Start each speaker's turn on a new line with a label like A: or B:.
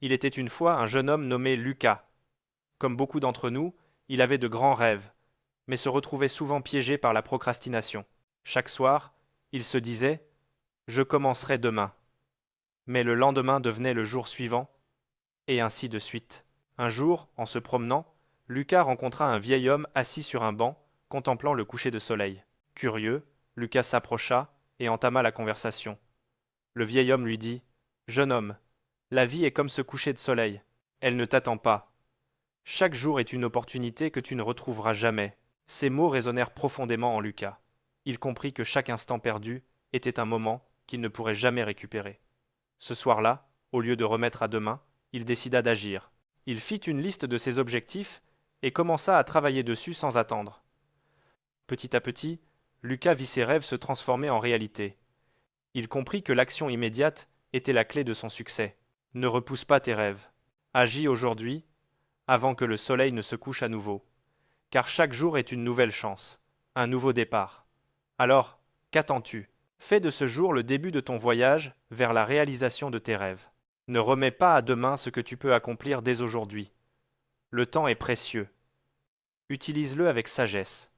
A: Il était une fois un jeune homme nommé Lucas. Comme beaucoup d'entre nous, il avait de grands rêves, mais se retrouvait souvent piégé par la procrastination. Chaque soir, il se disait Je commencerai demain. Mais le lendemain devenait le jour suivant, et ainsi de suite. Un jour, en se promenant, Lucas rencontra un vieil homme assis sur un banc, contemplant le coucher de soleil. Curieux, Lucas s'approcha et entama la conversation. Le vieil homme lui dit Jeune homme, la vie est comme ce coucher de soleil. Elle ne t'attend pas. Chaque jour est une opportunité que tu ne retrouveras jamais. Ces mots résonnèrent profondément en Lucas. Il comprit que chaque instant perdu était un moment qu'il ne pourrait jamais récupérer. Ce soir-là, au lieu de remettre à demain, il décida d'agir. Il fit une liste de ses objectifs et commença à travailler dessus sans attendre. Petit à petit, Lucas vit ses rêves se transformer en réalité. Il comprit que l'action immédiate était la clé de son succès. Ne repousse pas tes rêves. Agis aujourd'hui, avant que le soleil ne se couche à nouveau. Car chaque jour est une nouvelle chance, un nouveau départ. Alors, qu'attends-tu? Fais de ce jour le début de ton voyage vers la réalisation de tes rêves. Ne remets pas à demain ce que tu peux accomplir dès aujourd'hui. Le temps est précieux. Utilise-le avec sagesse.